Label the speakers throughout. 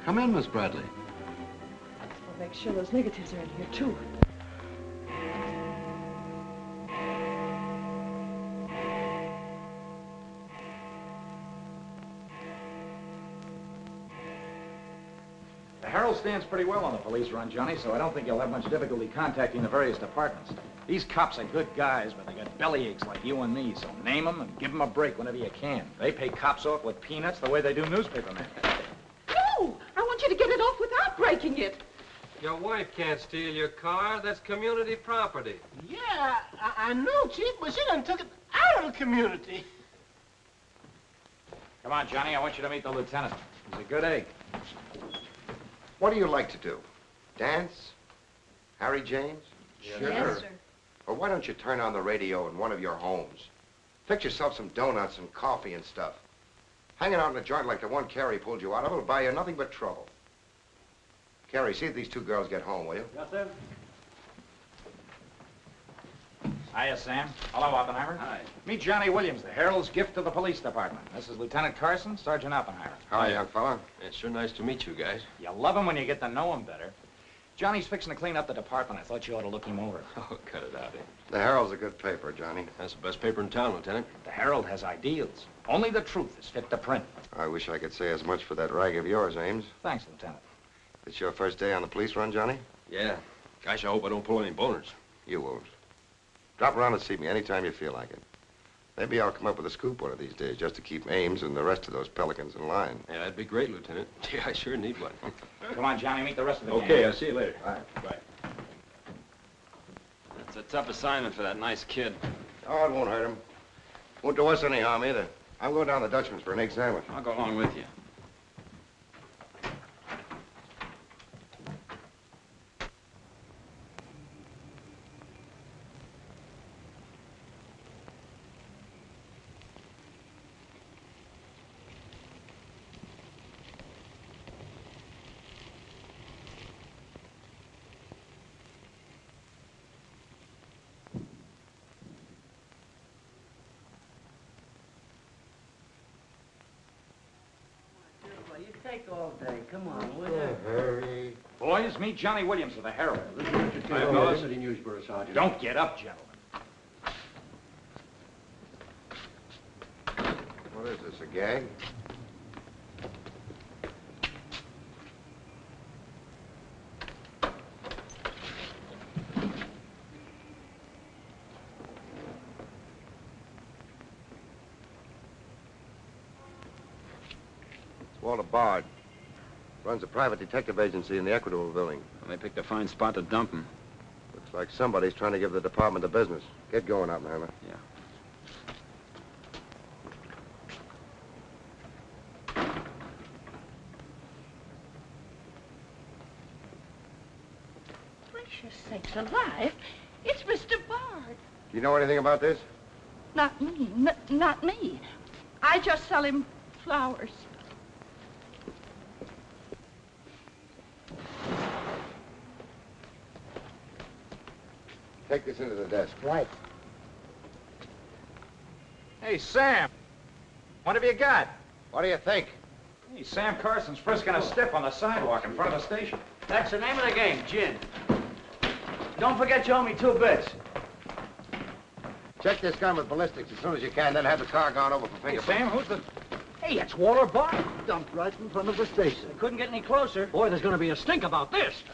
Speaker 1: Come in, Miss Bradley.
Speaker 2: We'll make sure those negatives are in here, too.
Speaker 3: The Herald stands pretty well on the police run, Johnny, so I don't think you'll have much difficulty contacting the various departments. These cops are good guys, but they got bellyaches like you and me, so name them and give them a break whenever you can. They pay cops off with peanuts the way they do newspapermen.
Speaker 2: No! I want you to get it off without breaking it.
Speaker 4: Your wife can't steal your car. That's community property.
Speaker 5: Yeah, I know, Chief, but she done took it out of the community.
Speaker 3: Come on, Johnny, I want you to meet the lieutenant. He's a good egg.
Speaker 6: What do you like to do? Dance? Harry James?
Speaker 3: Sure.
Speaker 2: Yes, sir.
Speaker 6: Or why don't you turn on the radio in one of your homes? Fix yourself some donuts and coffee and stuff. Hanging out in a joint like the one Carrie pulled you out of will buy you nothing but trouble. Carrie, see if these two girls get home, will you?
Speaker 3: Yes, sir. Hiya, Sam. Hello, Oppenheimer.
Speaker 1: Hi.
Speaker 3: Meet Johnny Williams, the Herald's gift to the police department. This is Lieutenant Carson, Sergeant Oppenheimer.
Speaker 6: Hi, young fella.
Speaker 1: It's sure nice to meet you guys.
Speaker 3: You love him when you get to know him better. Johnny's fixing to clean up the department. I thought you ought to look him over.
Speaker 1: Oh, cut it out, eh?
Speaker 6: The Herald's a good paper, Johnny.
Speaker 1: That's the best paper in town, Lieutenant.
Speaker 3: The Herald has ideals. Only the truth is fit to print.
Speaker 6: I wish I could say as much for that rag of yours, Ames.
Speaker 3: Thanks, Lieutenant.
Speaker 6: It's your first day on the police run, Johnny?
Speaker 1: Yeah. Gosh, I hope I don't pull any boners.
Speaker 6: You won't. Drop around and see me anytime you feel like it. Maybe I'll come up with a scoop one of these days just to keep Ames and the rest of those pelicans in line.
Speaker 1: Yeah, that'd be great, Lieutenant. Gee, I sure need one.
Speaker 3: Come on, Johnny, meet the rest of the gang.
Speaker 1: Okay, I'll see you later.
Speaker 6: All right.
Speaker 1: Bye.
Speaker 7: It's a tough assignment for that nice kid.
Speaker 6: Oh, it won't hurt him. Won't do us any harm either. I'm going down to the Dutchman's for an egg sandwich.
Speaker 7: I'll go along with you.
Speaker 5: You take all day. Come on, will you?
Speaker 6: Hurry.
Speaker 3: Boys, meet Johnny Williams of the Herald.
Speaker 1: Hi, fellas. Newsboro, Sergeant.
Speaker 3: Don't get up, gentlemen.
Speaker 6: What is this, a gag? Walter Bard. Runs a private detective agency in the Equitable building.
Speaker 7: They picked a fine spot to dump him.
Speaker 6: Looks like somebody's trying to give the department the business. Get going, Oppenheimer.
Speaker 7: Yeah.
Speaker 2: Gracious sakes alive. It's Mr. Bard.
Speaker 6: Do you know anything about this?
Speaker 2: Not me. Not me. I just sell him flowers.
Speaker 6: Take this into the desk.
Speaker 2: Right.
Speaker 3: Hey, Sam. What have you got?
Speaker 6: What do you think?
Speaker 3: Hey, Sam Carson's frisking a stiff on the sidewalk in front of the station.
Speaker 5: That's the name of the game, gin. Don't forget you owe me 2 bits.
Speaker 6: Check this gun with ballistics as soon as you can, then have the car gone over for
Speaker 3: Hey,
Speaker 6: fingerprints.
Speaker 3: Sam, who's the... Hey, it's Walter Bard.
Speaker 5: Dumped right in front of the station. I couldn't get any closer. Boy, there's gonna be a stink about this.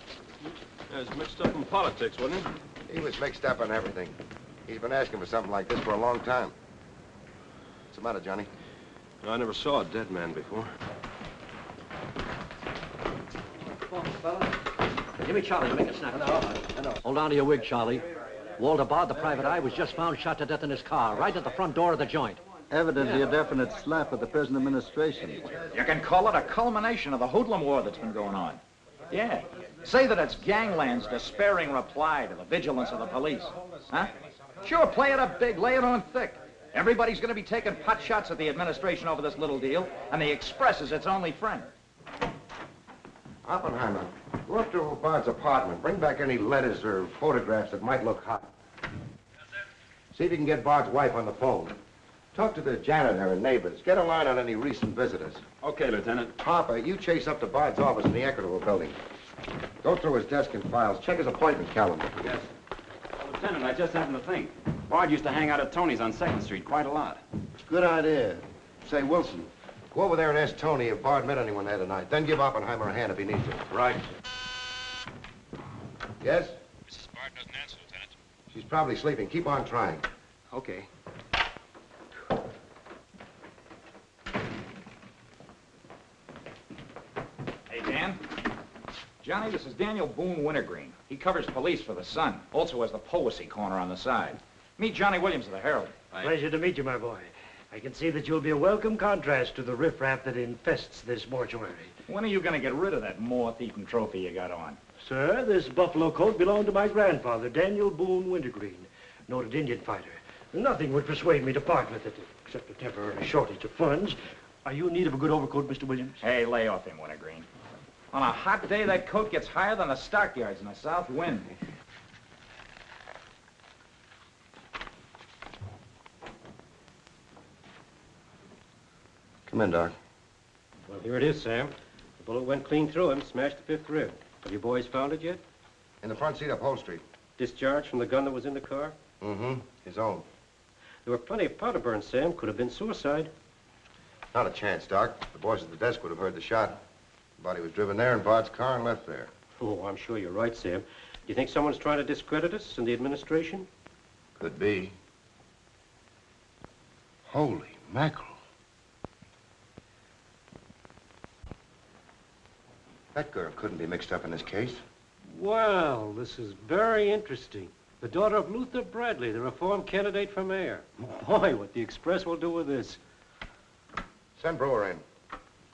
Speaker 1: Yeah, it's mixed up in politics, wasn't it?
Speaker 6: He was mixed up on everything. He's been asking for something like this for a long time. What's the matter, Johnny?
Speaker 1: I never saw a dead man before.
Speaker 5: Give me Charlie to make a snap. No. Hold on to your wig, Charlie. Walter Bard, the private eye, was just found shot to death in his car, right at the front door of the joint.
Speaker 8: Evidently a definite slap at the present administration.
Speaker 3: You can call it a culmination of the hoodlum war that's been going on. Yeah. Say that it's gangland's despairing reply to the vigilance of the police. Huh? Sure, play it up big, lay it on thick. Everybody's going to be taking pot shots at the administration over this little deal, and the Express is its only friend.
Speaker 6: Oppenheimer, go up to Bard's apartment. Bring back any letters or photographs that might look hot. See if you can get Bard's wife on the phone. Talk to the janitor and neighbors. Get a line on any recent visitors.
Speaker 7: Okay, Lieutenant.
Speaker 6: Harper, you chase up to Bard's office in the Equitable building. Go through his desk and files. Check his appointment calendar.
Speaker 7: Yes. Lieutenant, I just happened to think. Bard used to hang out at Tony's on 2nd Street quite a lot.
Speaker 6: Good idea. Say, Wilson, go over there and ask Tony if Bard met anyone there tonight. Then give Oppenheimer a hand if he needs it.
Speaker 1: Right.
Speaker 6: Yes?
Speaker 7: Mrs. Bard doesn't answer, Lieutenant.
Speaker 6: She's probably sleeping. Keep on trying.
Speaker 1: Okay.
Speaker 3: Hey, Dan. Johnny, this is Daniel Boone Wintergreen. He covers police for the Sun. Also has the Poesy Corner on the side. Meet Johnny Williams of the Herald.
Speaker 9: Pleasure to meet you, my boy. I can see that you'll be a welcome contrast to the riffraff that infests this mortuary.
Speaker 3: When are you going to get rid of that moth-eaten trophy you got on?
Speaker 9: Sir, this buffalo coat belonged to my grandfather, Daniel Boone Wintergreen, noted Indian fighter. Nothing would persuade me to part with it, except a temporary shortage of funds. Are you in need of a good overcoat, Mr. Williams?
Speaker 3: Hey, lay off him, Wintergreen. On a hot day, that coat gets higher than the stockyards in a south wind.
Speaker 6: Come in, Doc.
Speaker 1: Well, here it is, Sam. The bullet went clean through him, smashed the 5th rib. Have you boys found it yet?
Speaker 6: In the front seat upholstery.
Speaker 1: Discharged from the gun that was in the car?
Speaker 6: Mm-hmm. His own.
Speaker 1: There were plenty of powder burns, Sam. Could have been suicide.
Speaker 6: Not a chance, Doc. The boys at the desk would have heard the shot. The body was driven there in Bard's car and left there.
Speaker 1: Oh, I'm sure you're right, Sam. Do you think someone's trying to discredit us in the administration?
Speaker 6: Could be. Holy mackerel. That girl couldn't be mixed up in this case.
Speaker 1: Well, this is very interesting. The daughter of Luther Bradley, the reform candidate for mayor. Boy, what the Express will do with this.
Speaker 6: Send Brewer in.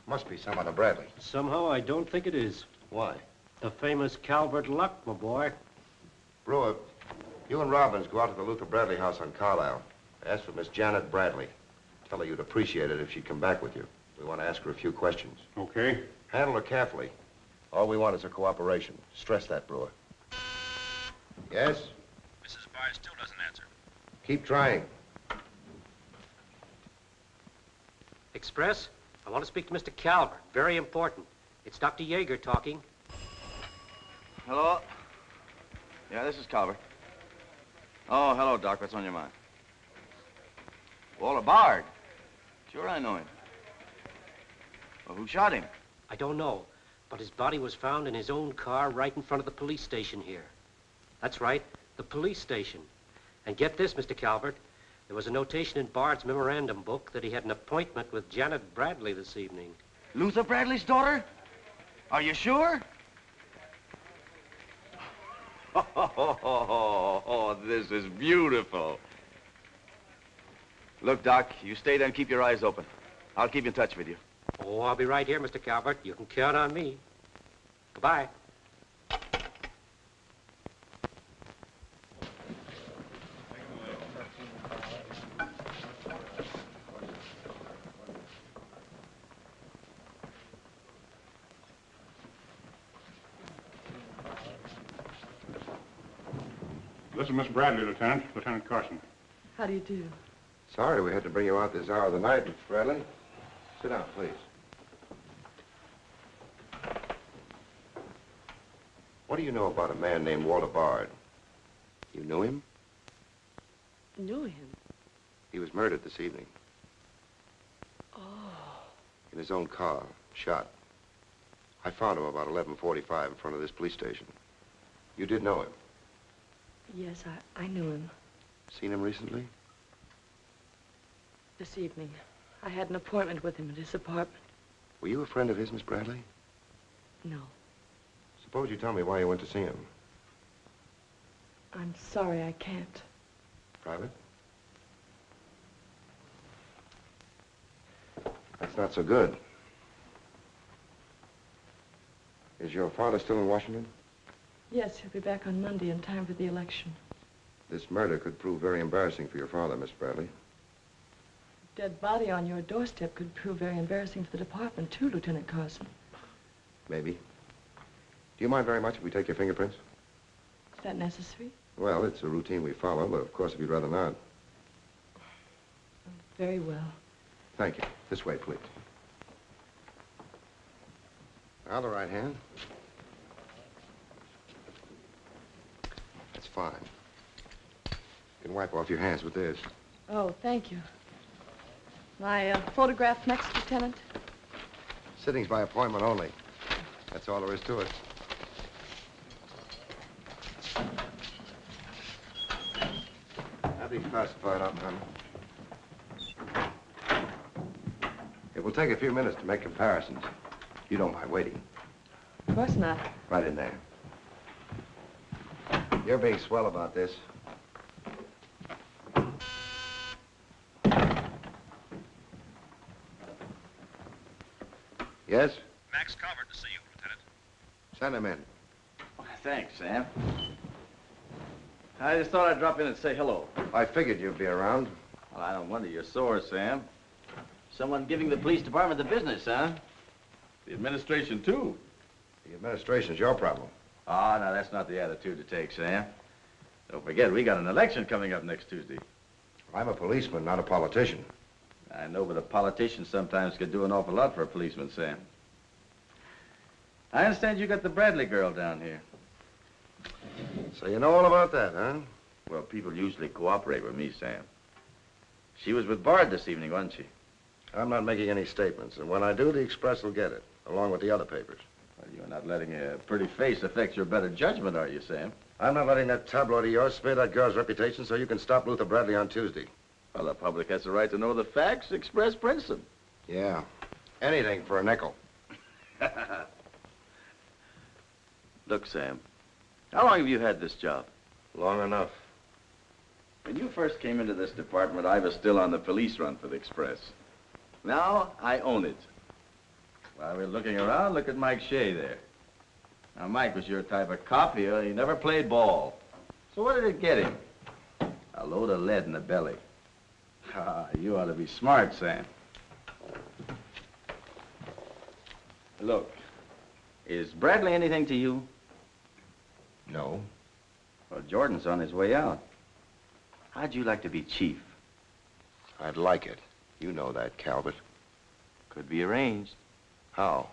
Speaker 6: Must be some other Bradley.
Speaker 1: Somehow, I don't think it is.
Speaker 6: Why?
Speaker 1: The famous Calvert Luck, my boy.
Speaker 6: Brewer, you and Robbins go out to the Luther Bradley house on Carlisle. Ask for Miss Janet Bradley. Tell her you'd appreciate it if she'd come back with you. We want to ask her a few questions.
Speaker 1: Okay.
Speaker 6: Handle her carefully. All we want is her cooperation. Stress that, Brewer. Yes?
Speaker 7: Mrs. Bard still doesn't answer.
Speaker 6: Keep trying.
Speaker 10: Express? I want to speak to Mr. Calvert. Very important. It's Dr. Yeager talking.
Speaker 11: Hello? Yeah, this is Calvert. Oh, hello, Doc. What's on your mind? Walter Bard. Sure, I know him. Well, who shot him?
Speaker 10: I don't know, but his body was found in his own car right in front of the police station here. That's right, the police station. And get this, Mr. Calvert. There was a notation in Bard's memorandum book that he had an appointment with Janet Bradley this evening.
Speaker 11: Luther Bradley's daughter? Are you sure? Oh, this is beautiful. Look, Doc, you stay there and keep your eyes open. I'll keep in touch with you.
Speaker 10: Oh, I'll be right here, Mr. Calvert. You can count on me. Goodbye.
Speaker 12: This is Miss Bradley, Lieutenant. Lieutenant Carson.
Speaker 2: How do you do?
Speaker 6: Sorry we had to bring you out this hour of the night, Miss Bradley. Sit down, please. What do you know about a man named Walter Bard? You knew him?
Speaker 2: Knew him?
Speaker 6: He was murdered this evening.
Speaker 2: Oh.
Speaker 6: In his own car, shot. I found him about 11:45 in front of this police station. You did know him?
Speaker 2: Yes, I knew him.
Speaker 6: Seen him recently?
Speaker 2: This evening. I had an appointment with him at his apartment.
Speaker 6: Were you a friend of his, Miss Bradley?
Speaker 2: No.
Speaker 6: Suppose you tell me why you went to see him.
Speaker 2: I'm sorry I can't.
Speaker 6: Private? That's not so good. Is your father still in Washington?
Speaker 2: Yes, he'll be back on Monday in time for the election.
Speaker 6: This murder could prove very embarrassing for your father, Miss Bradley.
Speaker 2: Dead body on your doorstep could prove very embarrassing for the department, too, Lieutenant Carson.
Speaker 6: Maybe. Do you mind very much if we take your fingerprints?
Speaker 2: Is that necessary?
Speaker 6: Well, it's a routine we follow, but of course, if you'd rather not.
Speaker 2: Very well.
Speaker 6: Thank you. This way, please. Now, the right hand. That's fine. You can wipe off your hands with this.
Speaker 2: Oh, thank you. My photograph next, Lieutenant?
Speaker 6: Sittings by appointment only. That's all there is to it. That'll be classified up, honey. It will take a few minutes to make comparisons. You don't mind waiting.
Speaker 2: Of course not.
Speaker 6: Right in there. You're being swell about this. Yes?
Speaker 7: Max Calvert to see you, Lieutenant.
Speaker 6: Send him in.
Speaker 11: Thanks, Sam. I just thought I'd drop in and say hello.
Speaker 6: I figured you'd be around.
Speaker 11: Well, I don't wonder you're sore, Sam. Someone giving the police department the business, huh? The administration, too.
Speaker 6: The administration's your problem.
Speaker 11: Oh, no, that's not the attitude to take, Sam. Don't forget, we got an election coming up next Tuesday.
Speaker 6: I'm a policeman, not a politician.
Speaker 11: I know, but a politician sometimes could do an awful lot for a policeman, Sam. I understand you got the Bradley girl down here.
Speaker 6: So you know all about that, huh?
Speaker 11: Well, people usually cooperate with me, Sam. She was with Bard this evening, wasn't she?
Speaker 6: I'm not making any statements, and when I do, the Express will get it, along with the other papers.
Speaker 11: Well, you're not letting a pretty face affect your better judgment, are you, Sam?
Speaker 6: I'm not letting that tabloid of yours smear that girl's reputation so you can stop Luther Bradley on Tuesday.
Speaker 11: Well, the public has the right to know the facts. Express prints them.
Speaker 6: Yeah. Anything for a nickel.
Speaker 11: Look, Sam, how long have you had this job?
Speaker 6: Long enough.
Speaker 11: When you first came into this department, I was still on the police run for the Express. Now, I own it. While we're looking around, look at Mike Shea there. Now, Mike was your type of cop here. He never played ball. So what did it get him? A load of lead in the belly. Ah, you ought to be smart, Sam. Look, is Bradley anything to you?
Speaker 6: No.
Speaker 11: Well, Jordan's on his way out. How'd you like to be chief?
Speaker 6: I'd like it. You know that, Calvert.
Speaker 11: Could be arranged.
Speaker 6: How?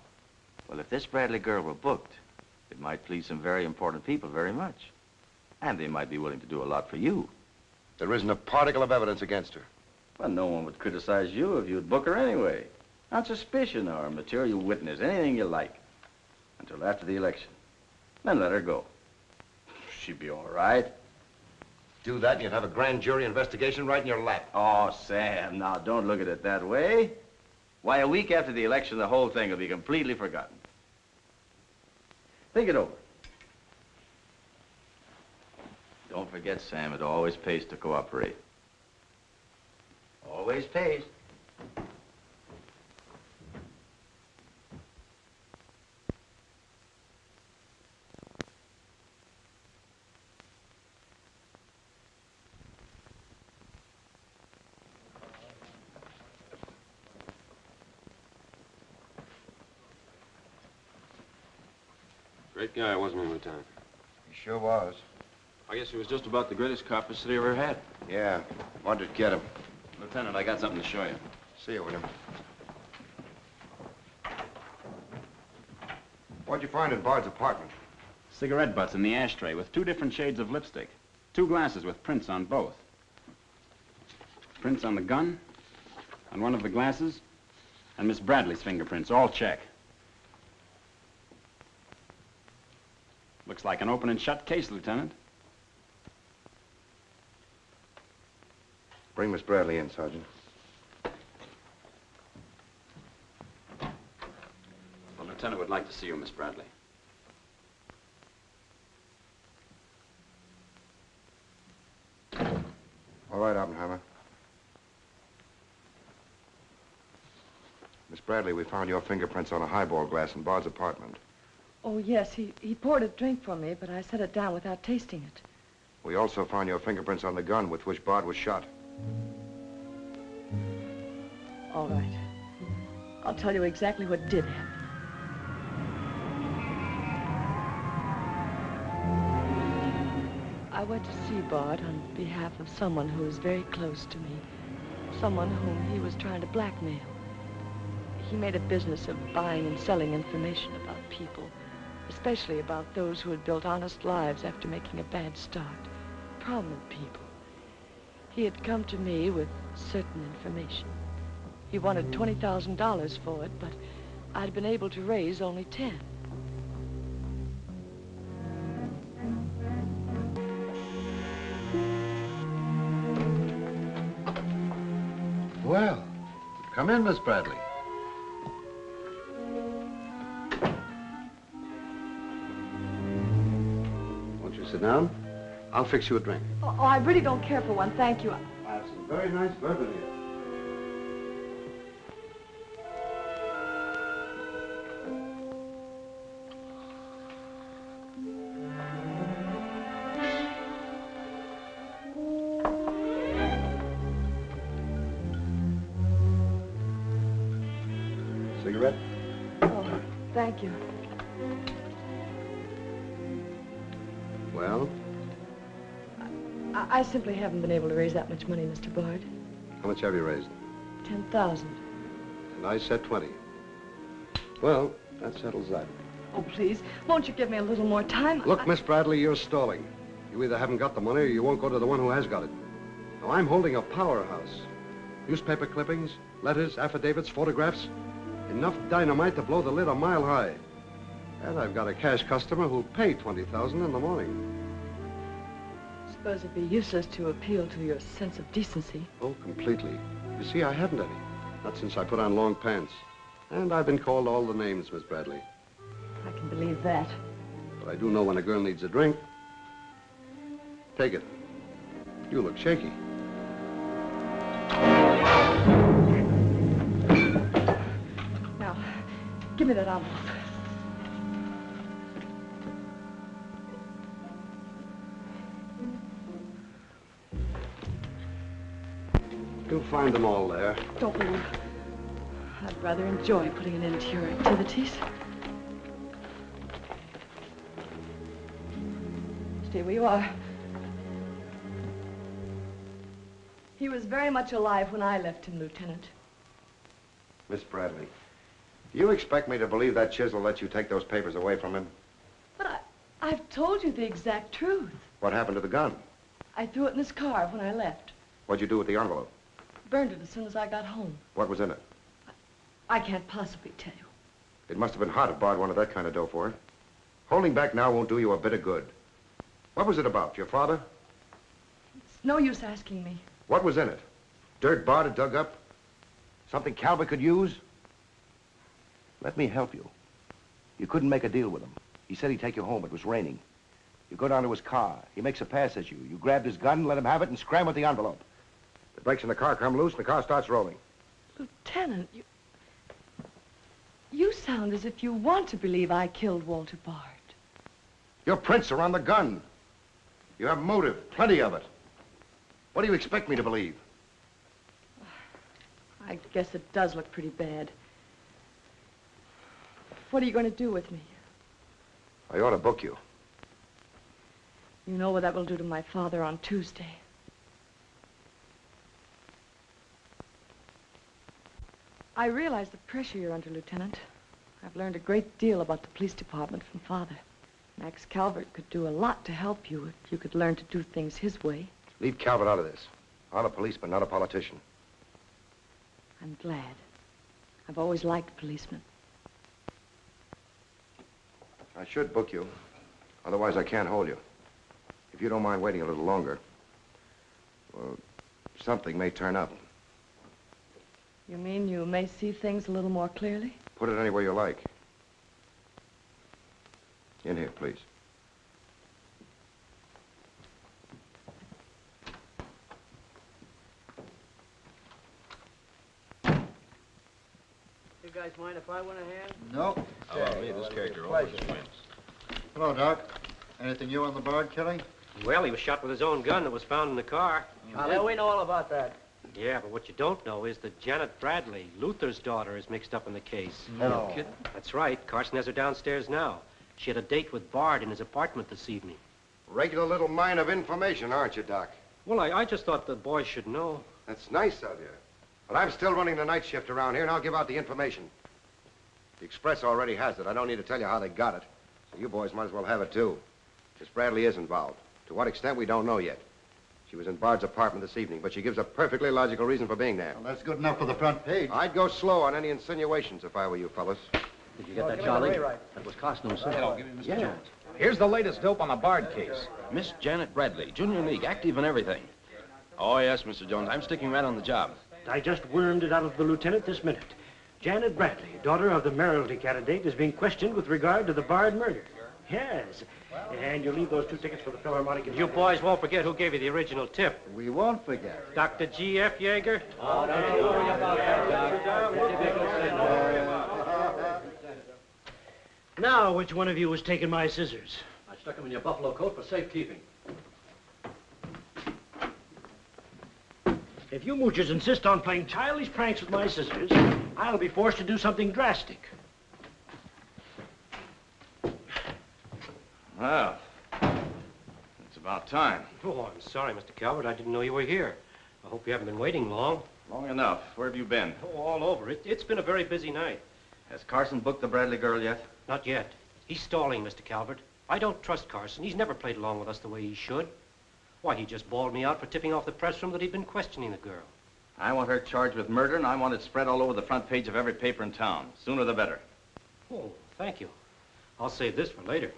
Speaker 11: Well, if this Bradley girl were booked, it might please some very important people very much. And they might be willing to do a lot for you.
Speaker 6: There isn't a particle of evidence against her.
Speaker 11: Well, no one would criticize you if you'd book her anyway. On suspicion or material witness, anything you like. Until after the election. Then let her go. She'd be all right.
Speaker 6: Do that and you'd have a grand jury investigation right in your lap.
Speaker 11: Oh, Sam, now don't look at it that way. Why, a week after the election, the whole thing will be completely forgotten. Think it over. Don't forget, Sam, it always pays to cooperate. Always pays.
Speaker 7: Great guy, wasn't he, Lieutenant?
Speaker 6: He sure was.
Speaker 7: I guess he was just about the greatest cop the city ever had.
Speaker 6: Yeah. Wanted to get him.
Speaker 7: Lieutenant, I got something to show you.
Speaker 6: See you, William. What'd you find in Bard's apartment?
Speaker 7: Cigarette butts in the ashtray with 2 different shades of lipstick. 2 glasses with prints on both. Prints on the gun, on one of the glasses, and Miss Bradley's fingerprints, all check. Looks like an open and shut case, Lieutenant.
Speaker 6: Bring Miss Bradley in, Sergeant.
Speaker 7: The lieutenant would like to see you, Miss Bradley.
Speaker 6: All right, Oppenheimer. Miss Bradley, we found your fingerprints on a highball glass in Bard's apartment.
Speaker 2: Oh, yes, he poured a drink for me, but I set it down without tasting it.
Speaker 6: We also found your fingerprints on the gun with which Bard was shot.
Speaker 2: All right. I'll tell you exactly what did happen. I went to see Bard on behalf of someone who was very close to me. someone whom he was trying to blackmail. He made a business of buying and selling information about people, especially about those who had built honest lives after making a bad start. Prominent people. He had come to me with certain information. He wanted $20,000 for it, but I'd been able to raise only 10.
Speaker 6: Well, come in, Miss Bradley. Won't you sit down? I'll fix you a drink.
Speaker 2: Oh, I really don't care for one, thank you.
Speaker 6: I have some very nice bourbon here. Cigarette?
Speaker 2: Oh, thank you.
Speaker 6: Well,
Speaker 2: I simply haven't been able to raise that much money, Mr. Bard.
Speaker 6: how much have you raised?
Speaker 2: 10,000.
Speaker 6: And I said 20. Well, that settles that.
Speaker 2: Oh, please, won't you give me a little more time?
Speaker 6: Look, Miss Bradley, you're stalling. You either haven't got the money or you won't go to the one who has got it. Now, I'm holding a powerhouse. Newspaper clippings, letters, affidavits, photographs. Enough dynamite to blow the lid a mile high. And I've got a cash customer who'll pay $20,000 in the morning.
Speaker 2: I suppose it'd be useless to appeal to your sense of decency.
Speaker 6: Oh, completely. You see, I haven't any. Not since I put on long pants. And I've been called all the names, Miss Bradley.
Speaker 2: I can believe that.
Speaker 6: But I do know when a girl needs a drink. Take it. You look shaky.
Speaker 2: Now, give me that envelope.
Speaker 6: You'll find them all there.
Speaker 2: Don't worry. I'd rather enjoy putting an end to your activities. Stay where you are. He was very much alive when I left him, Lieutenant.
Speaker 6: Miss Bradley, do you expect me to believe that chisel let you take those papers away from him?
Speaker 2: But I've told you the exact truth.
Speaker 6: What happened to the gun?
Speaker 2: I threw it in his car when I left.
Speaker 6: What'd you do with the envelope?
Speaker 2: Burned it as soon as I got home.
Speaker 6: What was in it?
Speaker 2: I can't possibly tell you.
Speaker 6: It must have been hot if Bard wanted that kind of dough for it. Holding back now won't do you a bit of good. What was it about? Your father?
Speaker 2: It's no use asking me.
Speaker 6: What was in it? Dirt Bard had dug up? Something Calvert could use?
Speaker 13: Let me help you. You couldn't make a deal with him. He said he'd take you home. It was raining. You go down to his car. He makes a pass at you. You grabbed his gun, let him have it, and scrambled the envelope.
Speaker 6: The brakes in the car come loose, and the car starts rolling.
Speaker 2: Lieutenant, you sound as if you want to believe I killed Walter Bard.
Speaker 6: Your prints are on the gun. You have motive, plenty of it. What do you expect me to believe?
Speaker 2: I guess it does look pretty bad. What are you going to do with me?
Speaker 6: I ought to book you.
Speaker 2: You know what that will do to my father on Tuesday. I realize the pressure you're under, Lieutenant. I've learned a great deal about the police department from Father. Max Calvert could do a lot to help you if you could learn to do things his way.
Speaker 6: Leave Calvert out of this. I'm a policeman, not a politician.
Speaker 2: I'm glad. I've always liked policemen.
Speaker 6: I should book you. Otherwise, I can't hold you. If you don't mind waiting a little longer, well, something may turn up.
Speaker 2: You mean you may see things a little more clearly?
Speaker 6: Put it anywhere you like. In here, please.
Speaker 14: You guys mind if I went a hand?
Speaker 8: No.
Speaker 11: Allow me, this character always wins.
Speaker 8: Hello, Doc. Anything new on the Bard killing?
Speaker 10: Well, he was shot with his own gun that was found in the car.
Speaker 14: Yeah, we know all about that.
Speaker 10: Yeah, but what you don't know is that Janet Bradley, Luther's daughter, is mixed up in the case.
Speaker 8: No.
Speaker 10: Kidding? That's right. Carson has her downstairs now. She had a date with Bard in his apartment this evening.
Speaker 6: Regular little mine of information, aren't you, Doc?
Speaker 10: Well, I just thought the boys should know.
Speaker 6: That's nice of you. Well, I'm still running the night shift around here, and I'll give out the information. The Express already has it. I don't need to tell you how they got it. So you boys might as well have it, too. Miss Bradley is involved. To what extent, we don't know yet. She was in Bard's apartment this evening, but she gives a perfectly logical reason for being there.
Speaker 8: Well, that's good enough for the front page.
Speaker 6: I'd go slow on any insinuations if I were you fellas.
Speaker 5: Did you get that, Charlie? That was costume, sir.
Speaker 3: Hello, give me Mr. Jones. Here's the latest dope on the Bard case.
Speaker 15: Miss Janet Bradley, Junior League, active and everything. Oh, yes, Mr. Jones. I'm sticking right on the job.
Speaker 9: I just wormed it out of the lieutenant this minute. Janet Bradley, daughter of the mayoralty candidate, is being questioned with regard to the Bard murder. Yes. And you'll leave those 2 tickets for the Philharmonic.
Speaker 1: You boys won't forget who gave you the original tip.
Speaker 8: We won't forget.
Speaker 1: Dr. G.F. Yeager?
Speaker 5: Oh, don't you worry about that, Doc.
Speaker 9: Now, which one of you was taking my scissors?
Speaker 5: I stuck them in your buffalo coat for safekeeping.
Speaker 9: If you moochers insist on playing childish pranks with my scissors, I'll be forced to do something drastic.
Speaker 15: Well, it's about time.
Speaker 1: Oh, I'm sorry, Mr. Calvert. I didn't know you were here. I hope you haven't been waiting long.
Speaker 15: Long enough. Where have you been?
Speaker 1: Oh, all over. It's been a very busy night.
Speaker 15: Has Carson booked the Bradley girl yet?
Speaker 1: Not yet. He's stalling, Mr. Calvert. I don't trust Carson. He's never played along with us the way he should. Why, he just bawled me out for tipping off the press room that he'd been questioning the girl.
Speaker 15: I want her charged with murder, and I want it spread all over the front page of every paper in town. Sooner the better.
Speaker 1: Oh, thank you. I'll save this for later.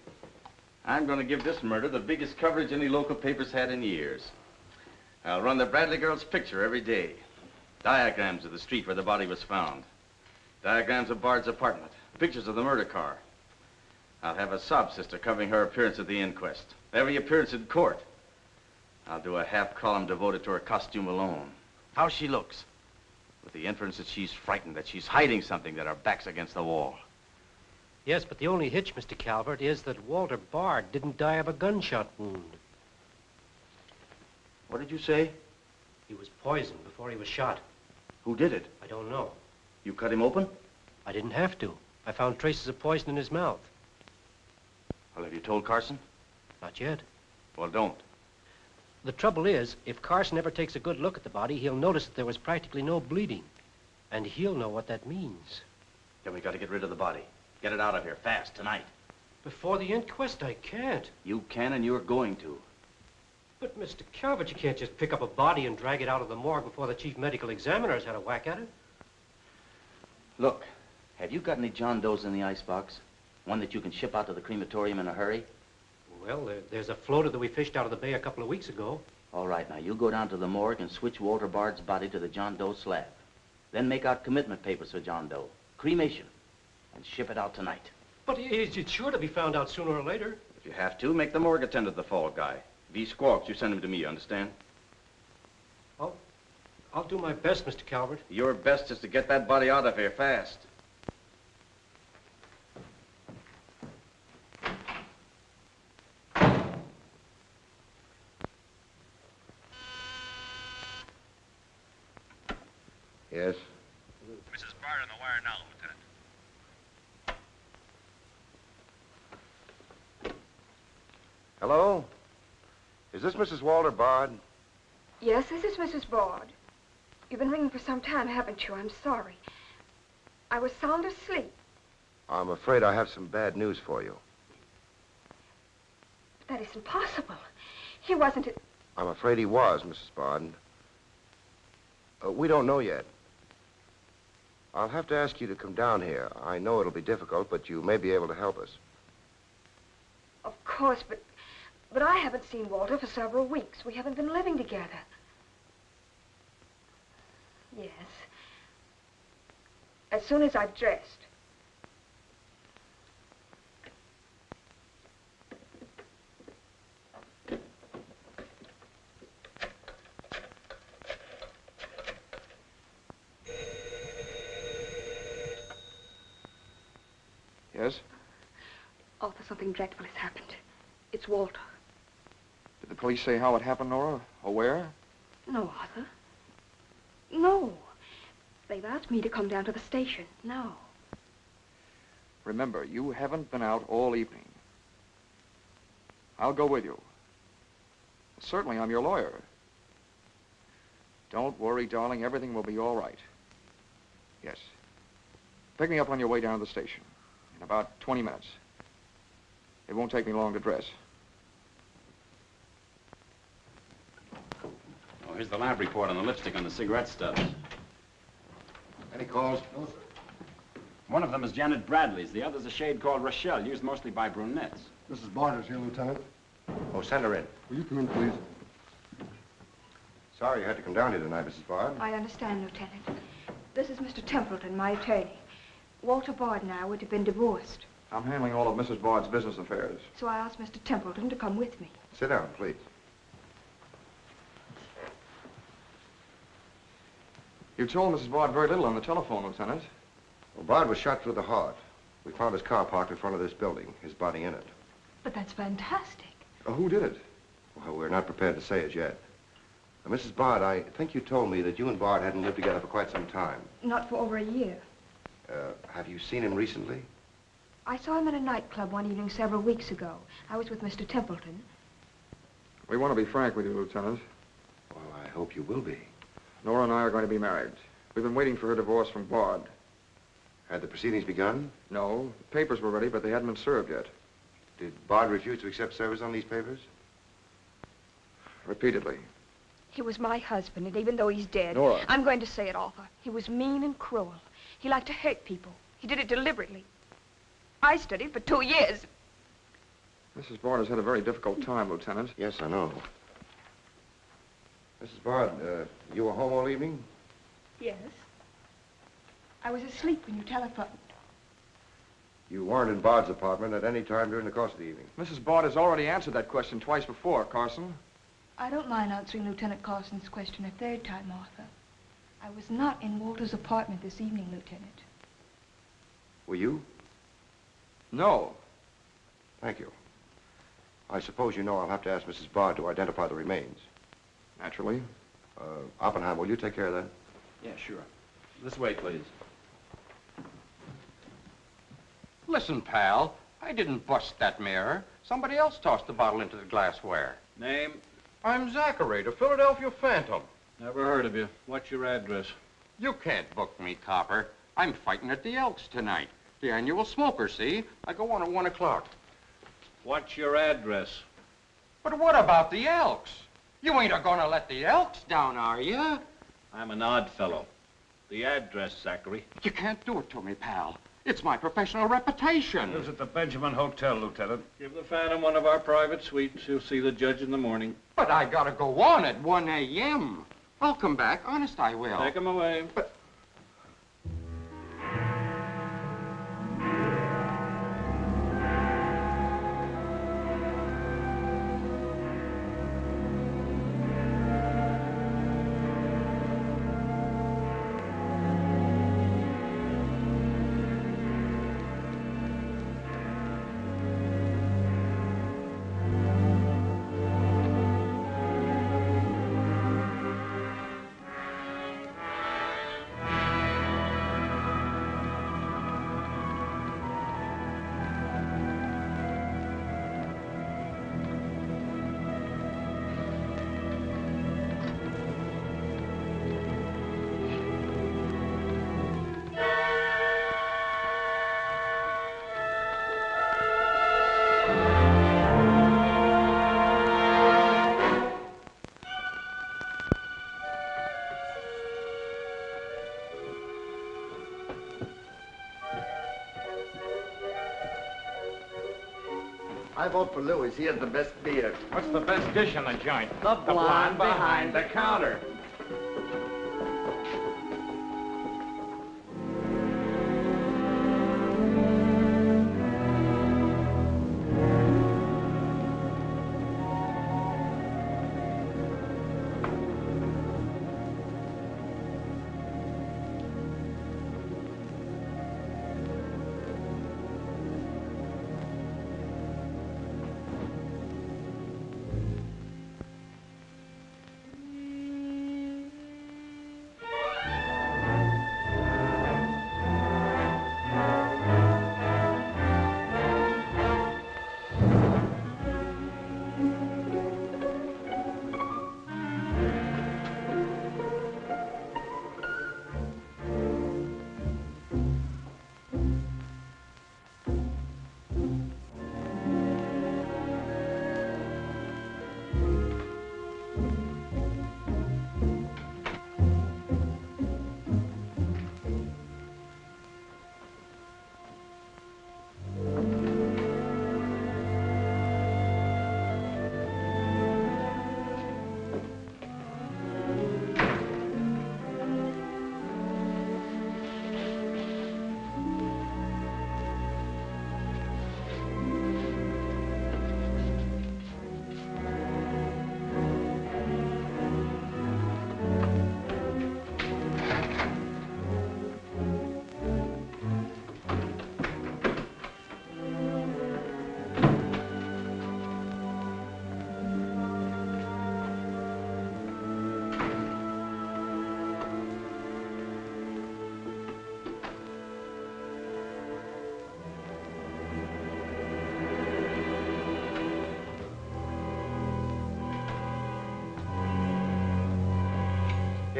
Speaker 15: I'm going to give this murder the biggest coverage any local paper's had in years. I'll run the Bradley girl's picture every day. Diagrams of the street where the body was found. Diagrams of Bard's apartment. Pictures of the murder car. I'll have a sob sister covering her appearance at the inquest. Every appearance in court. I'll do a half column devoted to her costume alone. How she looks. With the inference that she's frightened, that she's hiding something, that her back's against the wall.
Speaker 1: Yes, but the only hitch, Mr. Calvert, is that Walter Bard didn't die of a gunshot wound.
Speaker 15: What did you say?
Speaker 1: He was poisoned before he was shot.
Speaker 15: Who did it?
Speaker 1: I don't know.
Speaker 15: You cut him open?
Speaker 1: I didn't have to. I found traces of poison in his mouth.
Speaker 15: Well, have you told Carson?
Speaker 1: Not yet.
Speaker 15: Well, don't.
Speaker 1: The trouble is, if Carson ever takes a good look at the body, he'll notice that there was practically no bleeding. And he'll know what that means.
Speaker 15: Then we got to get rid of the body. Get it out of here, fast, tonight.
Speaker 1: Before the inquest, I can't.
Speaker 15: You can, and you're going to.
Speaker 1: But, Mr. Calvert, you can't just pick up a body and drag it out of the morgue before the chief medical examiner's had a whack at it.
Speaker 16: Look, have you got any John Does in the icebox? One that you can ship out to the crematorium in a hurry?
Speaker 1: Well, there's a floater that we fished out of the bay a couple of weeks ago.
Speaker 16: All right, now you go down to the morgue and switch Walter Bard's body to the John Doe slab. Then make out commitment papers for John Doe. Cremation. And ship it out tonight.
Speaker 1: But it's sure to be found out sooner or later.
Speaker 15: If you have to, make the morgue attend to the fall guy. If he squawks, you send him to me, you understand?
Speaker 1: I'll do my best, Mr. Calvert.
Speaker 15: Your best is to get that body out of here fast.
Speaker 6: Yes?
Speaker 17: Mrs. Bard on the wire now, Lieutenant.
Speaker 6: Hello? Is this Mrs. Walter Bard?
Speaker 18: Yes, this is Mrs. Bard. You've been ringing for some time, haven't you? I'm sorry. I was sound asleep.
Speaker 6: I'm afraid I have some bad news for you.
Speaker 18: But that isn't possible. He wasn't...
Speaker 6: I'm afraid he was, Mrs. Bard. We don't know yet. I'll have to ask you to come down here. I know it'll be difficult, but you may be able to help us.
Speaker 18: Of course, but I haven't seen Walter for several weeks. We haven't been living together. Yes. As soon as I've dressed.
Speaker 6: Yes?
Speaker 18: Arthur, something dreadful has happened. It's Walter.
Speaker 19: Did the police say how it happened, Nora? Or where?
Speaker 18: No, Arthur. No. They've asked me to come down to the station. No.
Speaker 19: Remember, you haven't been out all evening. I'll go with you. Certainly, I'm your lawyer. Don't worry, darling. Everything will be all right. Yes. Pick me up on your way down to the station. In about 20 minutes. It won't take me long to dress.
Speaker 7: Oh, here's the lab report on the lipstick on the cigarette stubs.
Speaker 6: Any calls?
Speaker 7: No, sir. One of them is Janet Bradley's. The other's a shade called Rochelle, used mostly by brunettes.
Speaker 20: Mrs. Barter's here, Lieutenant.
Speaker 6: Oh, send her in.
Speaker 20: Will you come in, please?
Speaker 6: Sorry you had to come down here tonight, Mrs. Bard.
Speaker 18: I understand, Lieutenant. This is Mr. Templeton, my attorney. Walter Bard and I would have been divorced,
Speaker 19: I'm handling all of Mrs. Bard's business affairs.
Speaker 18: so I asked Mr. Templeton to come with me.
Speaker 6: Sit down, please.
Speaker 19: You told Mrs. Bard very little on the telephone, Lieutenant.
Speaker 6: Well, Bard was shot through the heart. We found his car parked in front of this building, his body in it.
Speaker 18: But that's fantastic.
Speaker 19: Who did it?
Speaker 6: Well, we're not prepared to say as yet. Mrs. Bard, I think you told me that you and Bard hadn't lived together for quite some time.
Speaker 18: Not for over a year.
Speaker 6: Have you seen him recently?
Speaker 18: I saw him in a nightclub one evening several weeks ago. I was with Mr. Templeton.
Speaker 19: We want to be frank with you, Lieutenant.
Speaker 6: Well, I hope you will be.
Speaker 19: Nora and I are going to be married. We've been waiting for her divorce from Bard.
Speaker 6: Had the proceedings begun?
Speaker 19: No. The papers were ready, but they hadn't been served yet.
Speaker 6: Did Bard refuse to accept service on these papers?
Speaker 19: Repeatedly.
Speaker 18: He was my husband, and even though he's dead...
Speaker 19: Nora.
Speaker 18: I'm going to say it, Arthur. He was mean and cruel. He liked to hurt people. He did it deliberately. I studied for 2 years.
Speaker 19: Mrs. Bard has had a very difficult time, Lieutenant.
Speaker 6: Yes, I know. Mrs. Bard, you were home all evening?
Speaker 18: Yes. I was asleep when you telephoned.
Speaker 6: You weren't in Bard's apartment at any time during the course of the evening?
Speaker 19: Mrs. Bard has already answered that question twice before, Carson.
Speaker 18: I don't mind answering Lieutenant Carson's question a third time, Arthur. I was not in Walter's apartment this evening, Lieutenant.
Speaker 6: Were you?
Speaker 19: No.
Speaker 6: Thank you. I suppose you know I'll have to ask Mrs. Bard to identify the remains.
Speaker 19: Naturally.
Speaker 6: Oppenheim, will you take care of that?
Speaker 7: Yeah, sure. This way, please.
Speaker 21: Listen, pal, I didn't bust that mirror. Somebody else tossed the bottle into the glassware.
Speaker 7: Name?
Speaker 21: I'm Zachary, the Philadelphia Phantom.
Speaker 7: Never heard of you. What's your address?
Speaker 21: You can't book me, copper. I'm fighting at the Elks tonight. The annual smoker, see? I go on at 1 o'clock.
Speaker 7: What's your address?
Speaker 21: But what about the Elks? You ain't a-gonna let the Elks down, are you?
Speaker 7: I'm an odd fellow. The address, Zachary.
Speaker 21: You can't do it to me, pal. It's my professional reputation.
Speaker 7: Lives at the Benjamin Hotel, Lieutenant. Give the Phantom one of our private suites. You'll see the judge in the morning.
Speaker 21: But I gotta go on at 1 a.m. I'll come back. Honest, I will.
Speaker 7: Take him away.
Speaker 21: But...
Speaker 11: I vote for Louis. He has the best beer.
Speaker 3: What's the best dish in the joint?
Speaker 11: The blonde behind the
Speaker 3: counter.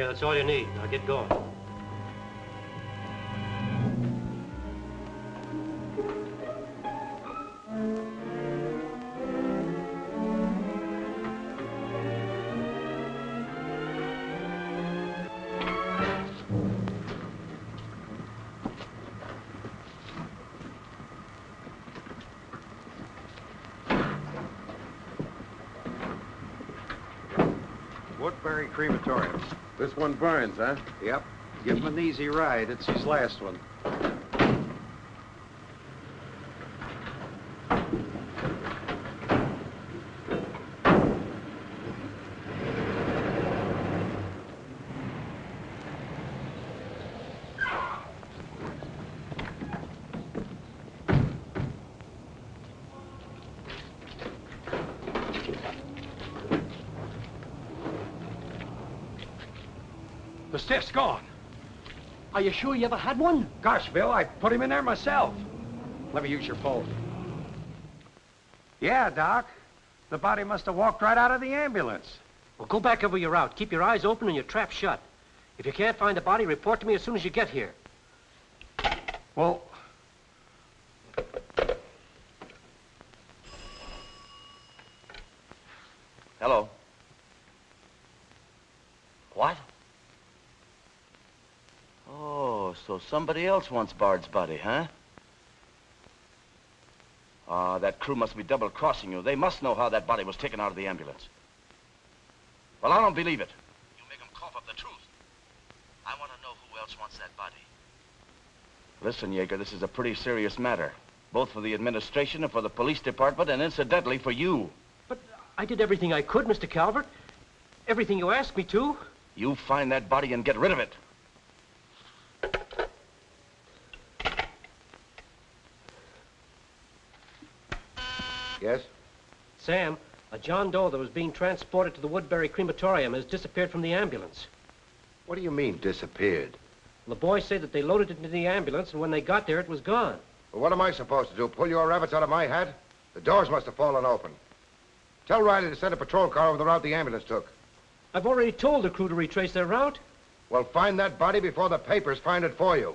Speaker 10: Okay, that's all you need. Now get going.
Speaker 4: Woodbury Crematorium.
Speaker 21: This one burns, huh?
Speaker 4: Yep. Give him an easy ride. It's his last one.
Speaker 3: The stiff's gone. Are you sure you ever had one? Gosh, Bill, I put him in there myself. Let me use your phone. Yeah, Doc. The body must have walked right out of the ambulance.
Speaker 10: Well, go back over your route. Keep your eyes open and your trap shut. If you can't find the body, report to me as soon as you get here.
Speaker 3: Well...
Speaker 16: Hello. What? Oh, so somebody else wants Bard's body, huh? Ah, that crew must be double-crossing you. They must know how that body was taken out of the ambulance. Well, I don't believe it. You make them cough up the truth. I want to know who else wants that body. Listen, Yeager, this is a pretty serious matter. Both for the administration and for the police department, and incidentally for you.
Speaker 10: But I did everything I could, Mr. Calvert. Everything you asked me to.
Speaker 16: You find that body and get rid of it.
Speaker 6: Yes?
Speaker 10: Sam, a John Doe that was being transported to the Woodbury Crematorium has disappeared from the ambulance.
Speaker 6: What do you mean, disappeared?
Speaker 10: The boys say that they loaded it into the ambulance, and when they got there, it was gone.
Speaker 6: Well, what am I supposed to do? Pull your rabbits out of my hat? The doors must have fallen open. Tell Riley to send a patrol car over the route the ambulance took.
Speaker 10: I've already told the crew to retrace their route.
Speaker 6: Well, find that body before the papers find it for you.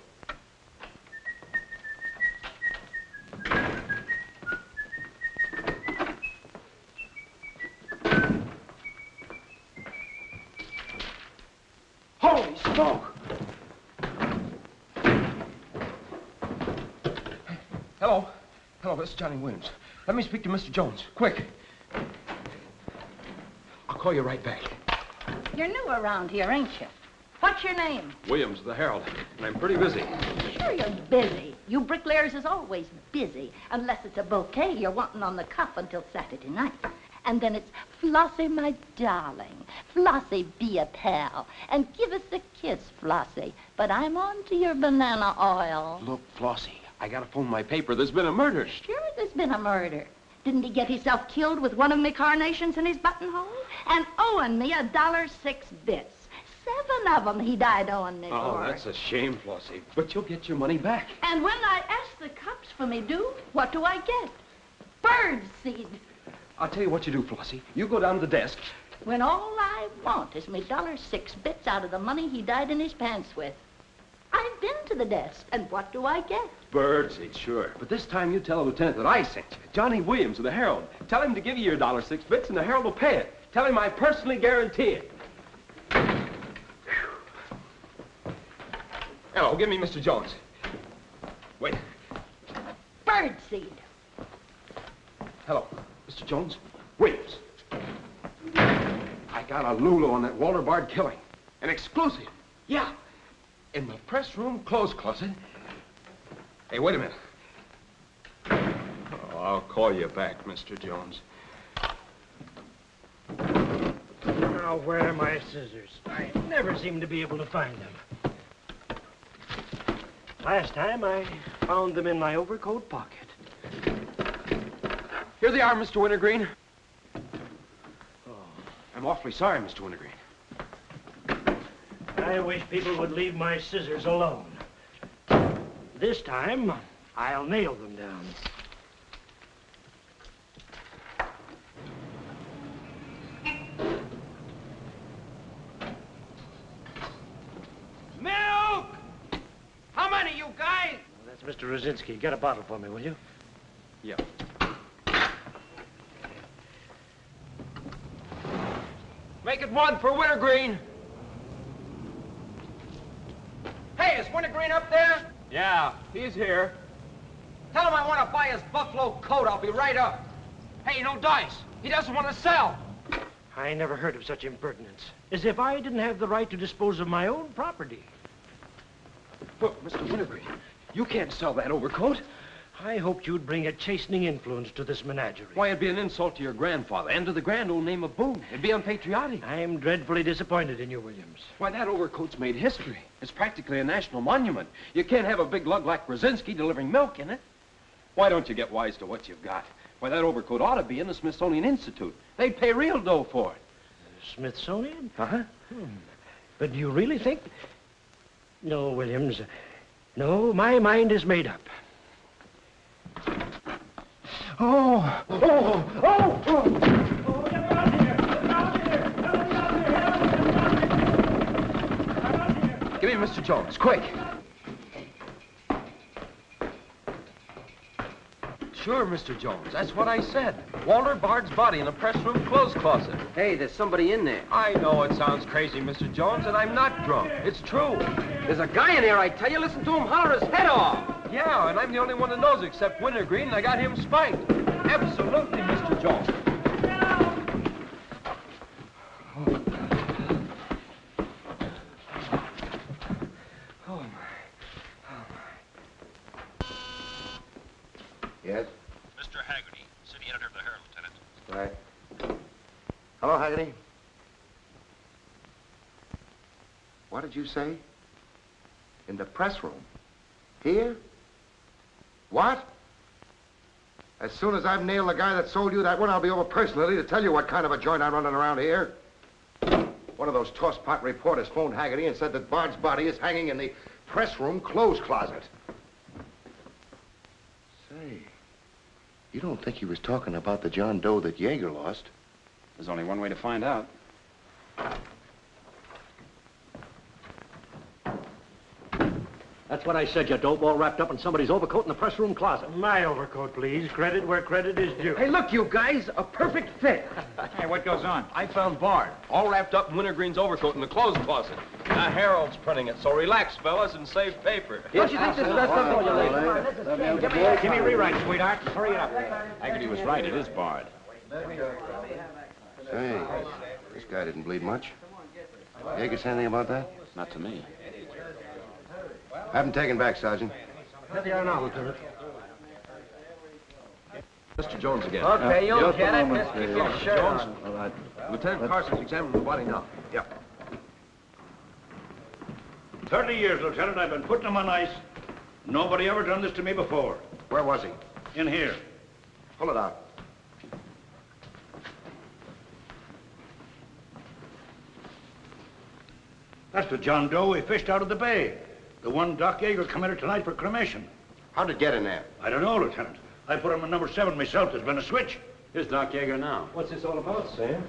Speaker 3: Holy smoke! Hello. Hello, this is Johnny Williams. Let me speak to Mr. Jones. Quick. I'll call you right back.
Speaker 22: You're new around here, ain't you? What's your name?
Speaker 3: Williams, the Herald. And I'm pretty busy.
Speaker 22: Sure you're busy. You bricklayers is always busy, unless it's a bouquet you're wanting on the cuff until Saturday night. And then it's, Flossie, my darling. Flossie, be a pal. And give us a kiss, Flossie. But I'm on to your banana oil.
Speaker 3: Look, Flossie, I gotta phone my paper. There's been a murder.
Speaker 22: Sure there's been a murder. Didn't he get himself killed with one of me carnations in his buttonhole? And owing me $1.06. 7 of them he died owing me
Speaker 3: Oh,
Speaker 22: for.
Speaker 3: that's a shame, Flossie. But you'll get your money back.
Speaker 22: And when I ask the cops for me due, what do I get? Bird seed.
Speaker 3: I'll tell you what you do, Flossie. You go down to the desk.
Speaker 22: When all I want is me $6 out of the money he died in his pants with. I've been to the desk, and what do I get?
Speaker 3: Birdseed, sure. But this time you tell the lieutenant that I sent you. Johnny Williams of the Herald. Tell him to give you your $6 and the Herald will pay it. Tell him I personally guarantee it. Hello, give me Mr. Jones. Wait.
Speaker 22: Birdseed.
Speaker 3: Hello, Mr. Jones. Williams. I got a Lulu on that Walter Bard killing. An exclusive. Yeah. In the press room clothes closet. Hey, wait a minute. Oh, I'll call you back, Mr. Jones.
Speaker 9: Now, where are my scissors? I never seem to be able to find them. Last time, I found them in my overcoat pocket.
Speaker 3: Here they are, Mr. Wintergreen. Oh, I'm awfully sorry, Mr. Wintergreen.
Speaker 9: I wish people would leave my scissors alone. This time, I'll nail them down. Mr. Rosinski, get a bottle for me, will you?
Speaker 21: Yeah.
Speaker 12: Make it one for Wintergreen. Hey, is Wintergreen up there?
Speaker 21: Yeah, he's here.
Speaker 12: Tell him I want to buy his buffalo coat. I'll be right up. Hey, no dice. He doesn't want to sell.
Speaker 9: I never heard of such impertinence. As if I didn't have the right to dispose of my own property.
Speaker 12: Look, Mr. Wintergreen, you can't sell that overcoat.
Speaker 9: I hoped you'd bring a chastening influence to this menagerie.
Speaker 12: Why, it'd be an insult to your grandfather and to the grand old name of Boone. It'd be unpatriotic.
Speaker 9: I'm dreadfully disappointed in you, Williams.
Speaker 12: Why, that overcoat's made history. It's practically a national monument. You can't have a big lug like Brzezinski delivering milk in it. Why don't you get wise to what you've got? Why, that overcoat ought to be in the Smithsonian Institute. They'd pay real dough for it.
Speaker 9: Smithsonian?
Speaker 12: Uh-huh.
Speaker 9: But do you really think... No, Williams. No, my mind is made up.
Speaker 12: Oh! Oh! Oh! Oh! Give me Mr. Jones, quick. Sure, Mr. Jones. That's what I said. Walter Bard's body in a press room clothes closet.
Speaker 10: Hey, there's somebody in there.
Speaker 12: I know it sounds crazy, Mr. Jones, and I'm not drunk. It's true.
Speaker 10: There's a guy in here, I tell you. Listen to him holler his head off.
Speaker 12: Yeah, and I'm the only one that knows except Wintergreen, and I got him spiked. Absolutely, Mr. Jones. Oh,
Speaker 6: Yes?
Speaker 17: Mr. Haggerty, city editor of the Herald, Lieutenant.
Speaker 6: Right. Hello, Haggerty. What did you say? In the press room? Here? What? As soon as I've nailed the guy that sold you that one, I'll be over personally to tell you what kind of a joint I'm running around here. One of those tosspot reporters phoned Haggerty and said that Bard's body is hanging in the press room clothes closet. Say, you don't think he was talking about the John Doe that Yeager lost?
Speaker 7: There's only one way to find out.
Speaker 5: That's what I said, you dope, all wrapped up in somebody's overcoat in the press room closet.
Speaker 9: My overcoat, please. Credit where credit is due.
Speaker 12: Hey, look, you guys, a perfect fit.
Speaker 21: Hey, what goes on?
Speaker 12: I found Bard, all wrapped up in Wintergreen's overcoat in the clothes closet. The Herald's printing it, so relax, fellas, and save paper.
Speaker 10: Don't you think this is best up for you, ladies?
Speaker 5: Give me a rewrite, sweetheart. Hurry it up.
Speaker 7: Haggerty was right. It is Bard.
Speaker 6: Say, this guy didn't bleed much. Yeager say anything about that?
Speaker 7: Not to me.
Speaker 6: Have him taken back, Sergeant.
Speaker 9: Here they are now, Lieutenant.
Speaker 12: Mr. Jones again.
Speaker 14: Okay, you'll
Speaker 12: just
Speaker 14: get
Speaker 12: a
Speaker 14: it.
Speaker 12: moment,
Speaker 14: Just keep your shirt
Speaker 12: Jones.
Speaker 14: on.
Speaker 12: All right. Lieutenant Carson's examining the body now.
Speaker 6: Yep.
Speaker 17: 30 years, Lieutenant. I've been putting him on ice. Nobody ever done this to me before.
Speaker 6: Where was he?
Speaker 17: In here.
Speaker 6: Pull it out.
Speaker 17: That's the John Doe we fished out of the bay. The one Doc Yeager committed tonight for cremation.
Speaker 6: How'd it get in there?
Speaker 17: I don't know, Lieutenant. I put him in number 7 myself. There's been a switch.
Speaker 7: Here's Doc Yeager now.
Speaker 1: What's this all about, Sam?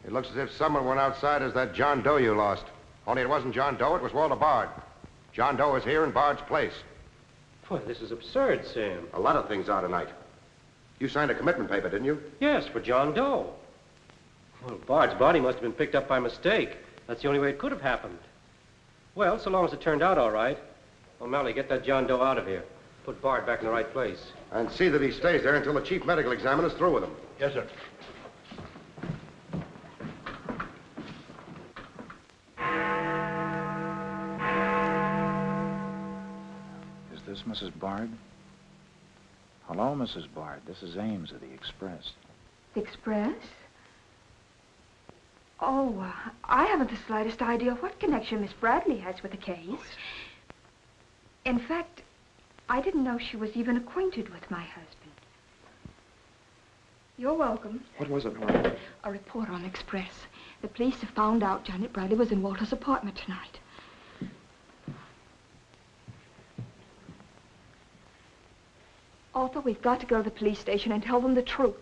Speaker 6: It looks as if someone went outside as that John Doe you lost. Only it wasn't John Doe, it was Walter Bard. John Doe is here in Bard's place.
Speaker 1: Boy, this is absurd, Sam.
Speaker 6: A lot of things are tonight. You signed a commitment paper, didn't you?
Speaker 1: Yes, for John Doe. Well, Bard's body must have been picked up by mistake. That's the only way it could have happened. Well, so long as it turned out all right. O'Malley, get that John Doe out of here. Put Bard back in the right place.
Speaker 6: And see that he stays there until the chief medical examiner's through with him.
Speaker 17: Yes, sir.
Speaker 3: Is this Mrs. Bard? Hello, Mrs. Bard. This is Ames of the Express.
Speaker 18: Express? Oh, I haven't the slightest idea what connection Miss Bradley has with the case. In fact, I didn't know she was even acquainted with my husband. You're welcome.
Speaker 19: What was it, Nora?
Speaker 18: A report on Express. The police have found out Janet Bradley was in Walter's apartment tonight. Arthur, we've got to go to the police station and tell them the truth.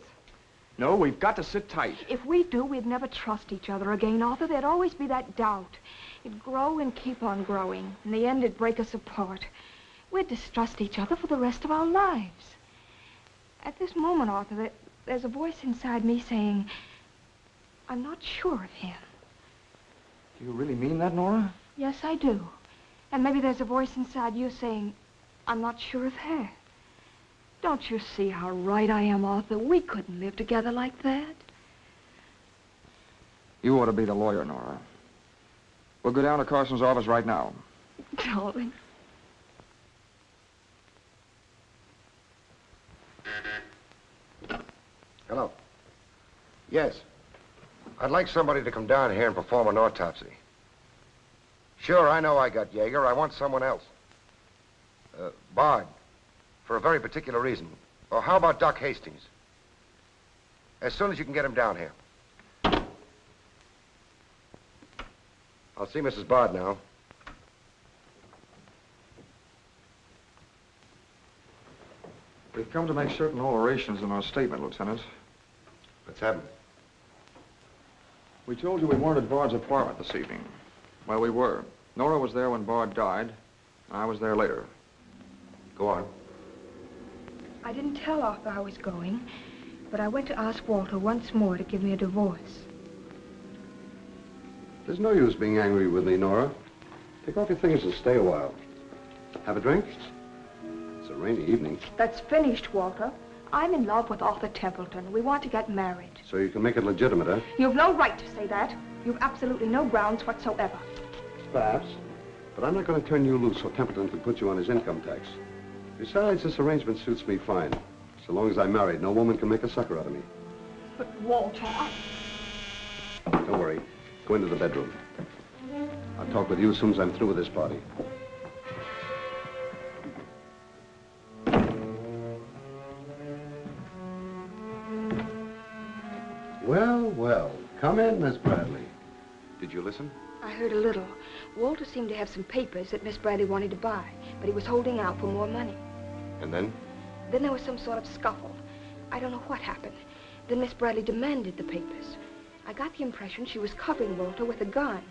Speaker 12: No, we've got to sit tight.
Speaker 18: If we do, we'd never trust each other again, Arthur. There'd always be that doubt. It'd grow and keep on growing. In the end, it'd break us apart. we'd distrust each other for the rest of our lives. At this moment, Arthur, there's a voice inside me saying, I'm not sure of him.
Speaker 19: Do you really mean that, Nora?
Speaker 18: Yes, I do. And maybe there's a voice inside you saying, I'm not sure of her. Don't you see how right I am, Arthur? We couldn't live together like that.
Speaker 19: You ought to be the lawyer, Nora. We'll go down to Carson's office right now.
Speaker 18: Darling.
Speaker 6: Hello. Yes. I'd like somebody to come down here and perform an autopsy. Sure, I know I got Yeager. I want someone else. Bard. For a very particular reason. Or how about Doc Hastings? As soon as you can get him down here. I'll see Mrs. Bard now.
Speaker 19: We've come to make certain alterations in our statement, Lieutenant.
Speaker 6: What's happened?
Speaker 19: We told you we weren't at Bard's apartment this evening. Well, we were. Nora was there when Bard died. I was there later.
Speaker 6: Go on.
Speaker 18: I didn't tell Arthur I was going, but I went to ask Walter once more to give me a divorce.
Speaker 20: There's no use being angry with me, Nora. Take off your things and stay a while. Have a drink? It's a rainy evening.
Speaker 18: That's finished, Walter. I'm in love with Arthur Templeton. We want to get married.
Speaker 20: So you can make it legitimate, huh?
Speaker 18: You've no right to say that. You've absolutely no grounds whatsoever.
Speaker 20: Perhaps. But I'm not going to turn you loose so Templeton can put you on his income tax. Besides, this arrangement suits me fine. So long as I'm married, no woman can make a sucker out of me.
Speaker 18: But, Walter,
Speaker 20: Don't worry. Go into the bedroom. I'll talk with you as soon as I'm through with this party. Well, well. Come in, Miss Bradley. Did you listen?
Speaker 18: I heard a little. Walter seemed to have some papers that Miss Bradley wanted to buy, but he was holding out for more money.
Speaker 6: And then?
Speaker 18: Then there was some sort of scuffle. I don't know what happened. Then Miss Bradley demanded the papers. I got the impression she was covering Walter with a gun.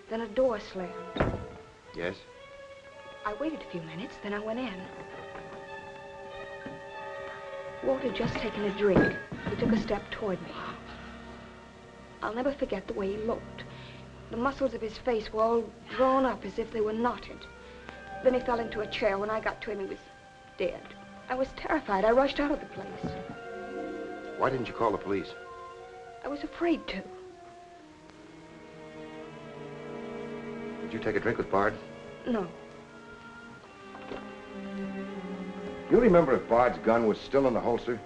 Speaker 18: Then a door slammed.
Speaker 6: Yes?
Speaker 18: I waited a few minutes, then I went in. Walter had just taken a drink. He took a step toward me. I'll never forget the way he looked. The muscles of his face were all drawn up as if they were knotted. Then he fell into a chair. When I got to him, he was dead. I was terrified. I rushed out of the place.
Speaker 6: Why didn't you call the police?
Speaker 18: I was afraid to.
Speaker 6: Did you take a drink with Bard?
Speaker 18: No.
Speaker 6: You remember if Bard's gun was still in the holster?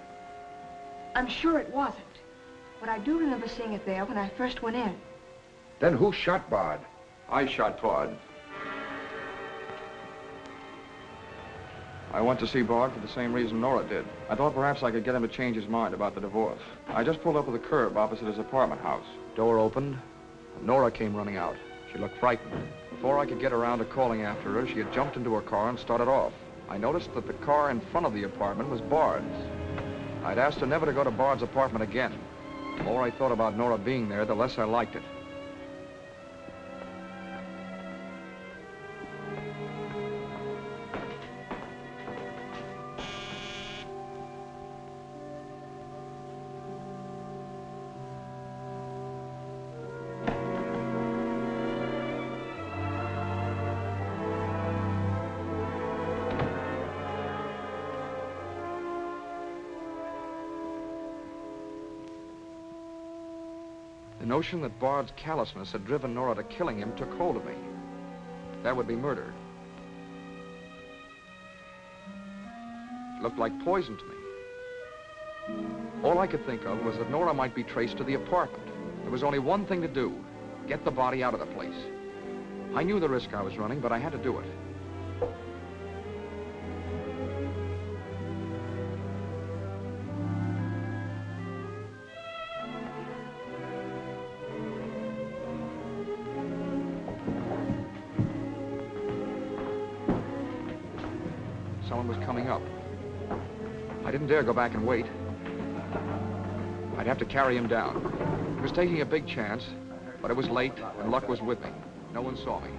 Speaker 18: I'm sure it wasn't. But I do remember seeing it there when I first went in.
Speaker 6: Then who shot Bard?
Speaker 19: I shot Bard. I went to see Bard for the same reason Nora did. I thought perhaps I could get him to change his mind about the divorce. I just pulled up at the curb opposite his apartment house. Door opened, and Nora came running out. She looked frightened. Before I could get around to calling after her, she had jumped into her car and started off. I noticed that the car in front of the apartment was Bard's. I'd asked her never to go to Bard's apartment again. The more I thought about Nora being there, the less I liked it. The notion that Bard's callousness had driven Nora to killing him took hold of me. That would be murder. It looked like poison to me. All I could think of was that Nora might be traced to the apartment. There was only one thing to do: get the body out of the place. I knew the risk I was running, but I had to do it. Someone was coming up. I didn't dare go back and wait. I'd have to carry him down. He was taking a big chance, but it was late and luck was with me. No one saw me.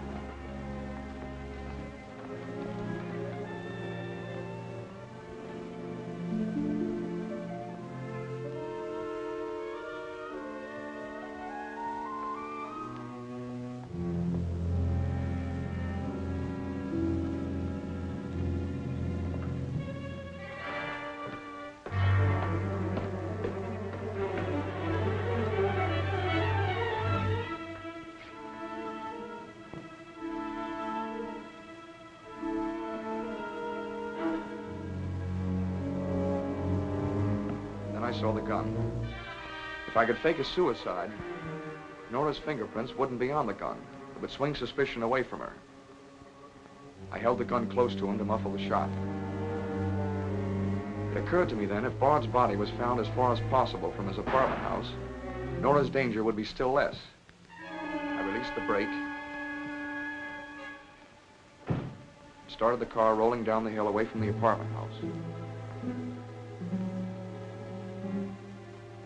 Speaker 19: saw the gun. If I could fake a suicide, Nora's fingerprints wouldn't be on the gun. It would swing suspicion away from her. I held the gun close to him to muffle the shot. It occurred to me then, if Bard's body was found as far as possible from his apartment house, Nora's danger would be still less. I released the brake, started the car rolling down the hill away from the apartment house.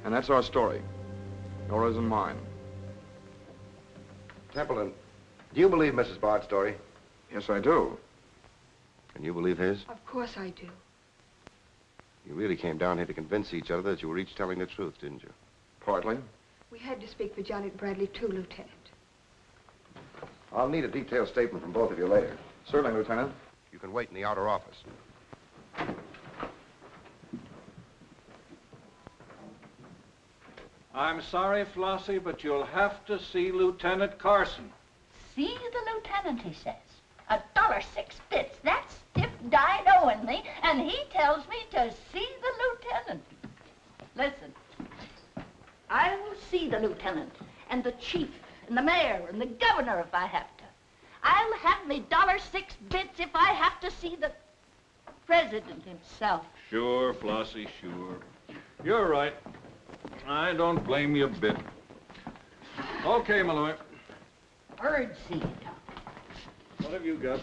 Speaker 19: And that's our story. Nora's and mine.
Speaker 6: Templeton, do you believe Mrs. Bard's story?
Speaker 19: Yes, I do.
Speaker 6: And you believe his?
Speaker 18: Of course I do.
Speaker 6: You really came down here to convince each other that you were each telling the truth, didn't you?
Speaker 19: Partly.
Speaker 18: We had to speak for Janet Bradley, too, Lieutenant.
Speaker 6: I'll need a detailed statement from both of you later.
Speaker 19: Certainly, Lieutenant.
Speaker 6: You can wait in the outer office.
Speaker 2: I'm sorry, Flossie, but you'll have to see Lieutenant Carson.
Speaker 22: See the lieutenant, he says. $1.06. That's stiff dino-ing and he tells me to see the lieutenant. Listen, I will see the lieutenant and the chief and the mayor and the governor if I have to. I'll have me $1.06 if I have to see the president himself.
Speaker 2: Sure, Flossie, sure. You're right. I don't blame you a bit. Okay, Malloy.
Speaker 22: Birdseed.
Speaker 2: What have you got?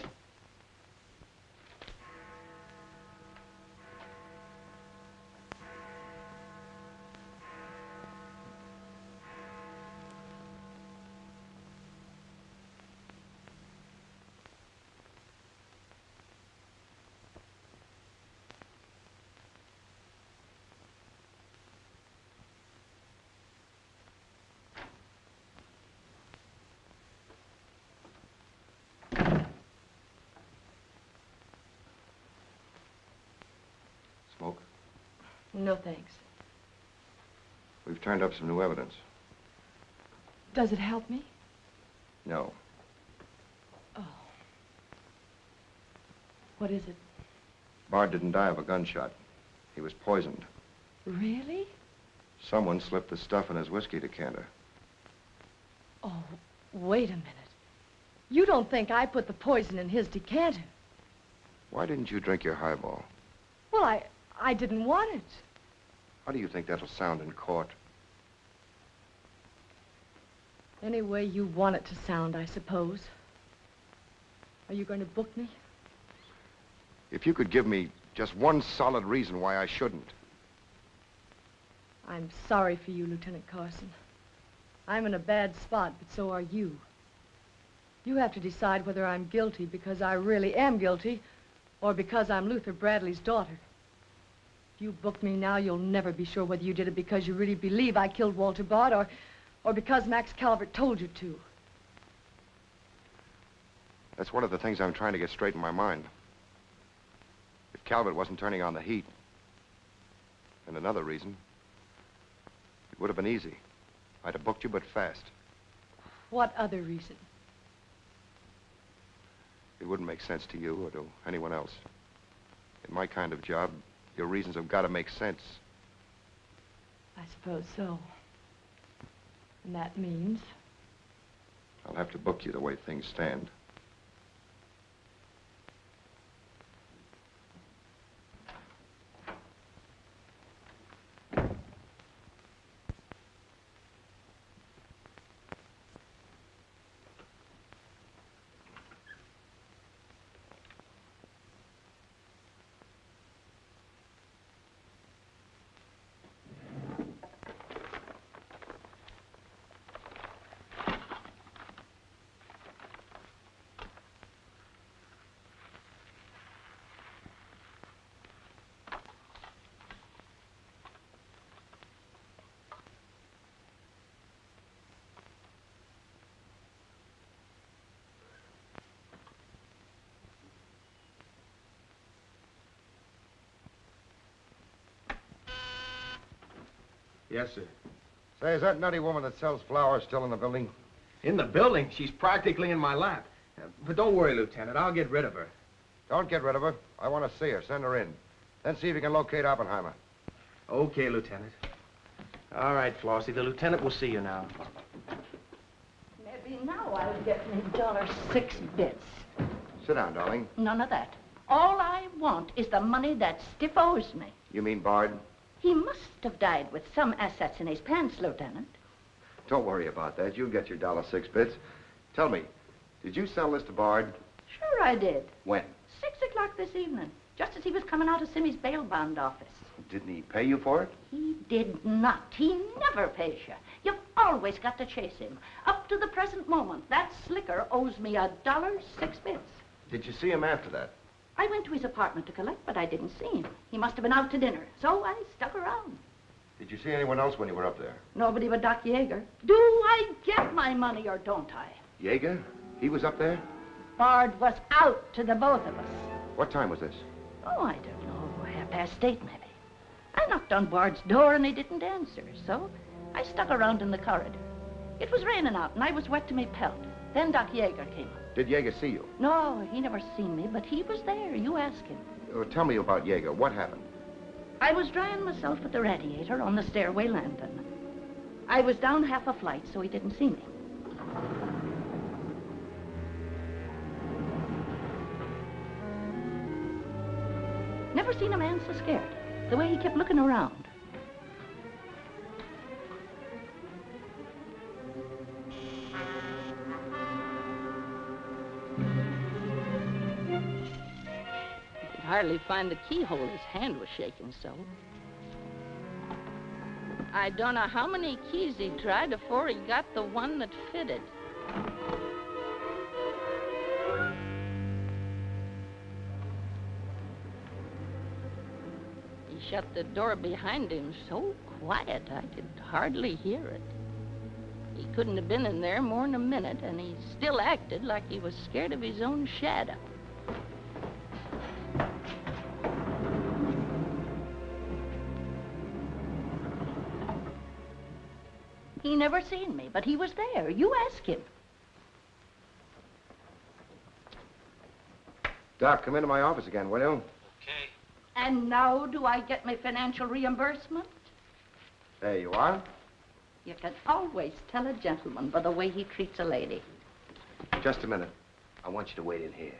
Speaker 6: Smoke?
Speaker 13: No, thanks.
Speaker 6: We've turned up some new evidence.
Speaker 13: Does it help me?
Speaker 6: No.
Speaker 13: Oh. What is it?
Speaker 6: Bard didn't die of a gunshot. He was poisoned.
Speaker 13: Really?
Speaker 6: Someone slipped the stuff in his whiskey decanter.
Speaker 13: Oh, wait a minute. You don't think I put the poison in his decanter?
Speaker 6: Why didn't you drink your highball?
Speaker 13: Well, I didn't want it.
Speaker 6: How do you think that'll sound in court?
Speaker 13: Any way you want it to sound, I suppose. Are you going to book me?
Speaker 6: If you could give me just one solid reason why I shouldn't.
Speaker 13: I'm sorry for you, Lieutenant Carson. I'm in a bad spot, but so are you. You have to decide whether I'm guilty because I really am guilty or because I'm Luther Bradley's daughter. If you book me now, you'll never be sure whether you did it because you really believe I killed Walter Bard or because Max Calvert told you to.
Speaker 6: That's one of the things I'm trying to get straight in my mind. If Calvert wasn't turning on the heat, and another reason, it would have been easy. I'd have booked you, but fast.
Speaker 13: What other reason?
Speaker 6: It wouldn't make sense to you or to anyone else. In my kind of job, your reasons have got to make sense.
Speaker 13: I suppose so. And that means?
Speaker 6: I'll have to book you the way things stand.
Speaker 12: Yes, sir.
Speaker 6: Say, is that nutty woman that sells flowers still in the building?
Speaker 12: In the building? She's practically in my lap. But don't worry, Lieutenant. I'll get rid of her.
Speaker 6: Don't get rid of her. I want to see her. Send her in. Then see if you can locate Oppenheimer.
Speaker 8: Okay, Lieutenant. All right, Flossie, the lieutenant will see you now.
Speaker 22: Maybe now I'll get me $6.
Speaker 6: Sit down, darling.
Speaker 22: None of that. All I want is the money that Stiff owes me.
Speaker 6: You mean Bard?
Speaker 22: He must have died with some assets in his pants, Lieutenant.
Speaker 6: Don't worry about that. You'll get your $6. Tell me, did you sell this to Bard?
Speaker 22: Sure I did.
Speaker 6: When?
Speaker 22: 6 o'clock this evening, just as he was coming out of Simmy's bail bond office.
Speaker 6: Didn't he pay you for it?
Speaker 22: He did not. He never pays you. You've always got to chase him. Up to the present moment, that slicker owes me $6.
Speaker 6: Did you see him after that?
Speaker 22: I went to his apartment to collect, but I didn't see him. He must have been out to dinner, so I stuck around.
Speaker 6: Did you see anyone else when you were up there?
Speaker 22: Nobody but Doc Yeager. Do I get my money or don't I?
Speaker 6: Yeager? He was up there?
Speaker 22: Bard was out to the both of us.
Speaker 6: What time was this?
Speaker 22: Oh, I don't know, 8:30 maybe. I knocked on Bard's door and he didn't answer, so I stuck around in the corridor. It was raining out and I was wet to me pelt. Then Doc Yeager came up.
Speaker 6: Did Yeager see you?
Speaker 22: No, he never seen me, but he was there. You ask him.
Speaker 6: Tell me about Yeager. What happened?
Speaker 22: I was drying myself at the radiator on the stairway landing. I was down half a flight, so he didn't see me. Never seen a man so scared. The way he kept looking around. I could hardly find the keyhole. His hand was shaking so. I don't know how many keys he tried before he got the one that fitted. He shut the door behind him so quiet I could hardly hear it. He couldn't have been in there more than a minute, and he still acted like he was scared of his own shadow. He never seen me, but he was there. You ask him.
Speaker 6: Doc, come into my office again, will you?
Speaker 22: And now do I get my financial reimbursement?
Speaker 6: There you are.
Speaker 22: You can always tell a gentleman by the way he treats a lady.
Speaker 6: Just a minute. I want you to wait in here.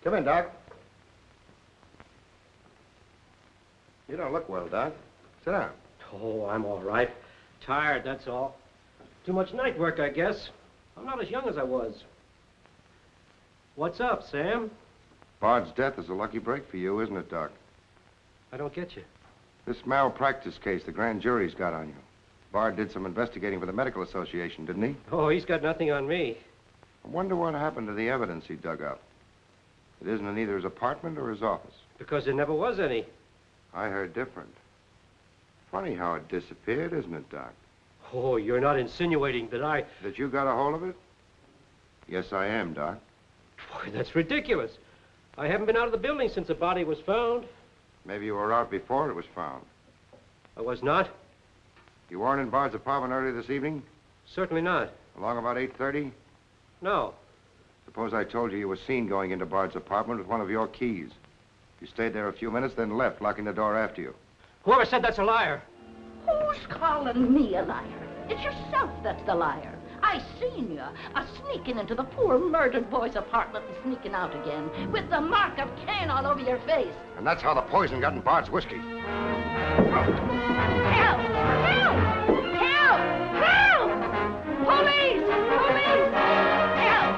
Speaker 6: Come in, Doc. You don't look well, Doc. Sit down.
Speaker 1: Oh, I'm all right. Tired, that's all. Too much night work, I guess. I'm not as young as I was. What's up, Sam?
Speaker 6: Bard's death is a lucky break for you, isn't it, Doc?
Speaker 1: I don't get you.
Speaker 6: This malpractice case the grand jury's got on you. Bard did some investigating for the Medical Association, didn't he?
Speaker 1: Oh, he's got nothing on me.
Speaker 6: I wonder what happened to the evidence he dug up. It isn't in either his apartment or his office.
Speaker 1: Because there never was any.
Speaker 6: I heard different. Funny how it disappeared, isn't it, Doc?
Speaker 1: Oh, you're not insinuating that
Speaker 6: That you got a hold of it? Yes, I am, Doc.
Speaker 1: Boy, that's ridiculous. I haven't been out of the building since the body was found.
Speaker 6: Maybe you were out before it was found.
Speaker 1: I was not?
Speaker 6: You weren't in Bard's apartment early this evening?
Speaker 1: Certainly not.
Speaker 6: Along about 8:30?
Speaker 1: No.
Speaker 6: Suppose I told you you were seen going into Bard's apartment with one of your keys. You stayed there a few minutes, then left, locking the door after you.
Speaker 1: Whoever said that's a liar.
Speaker 22: Who's calling me a liar? It's yourself that's the liar. I seen you sneaking into the poor murdered boy's apartment and sneaking out again with the mark of Cain all over your face.
Speaker 6: And that's how the poison got in Bard's whiskey.
Speaker 22: Help! Help! Help! Help! Police! Police! Help!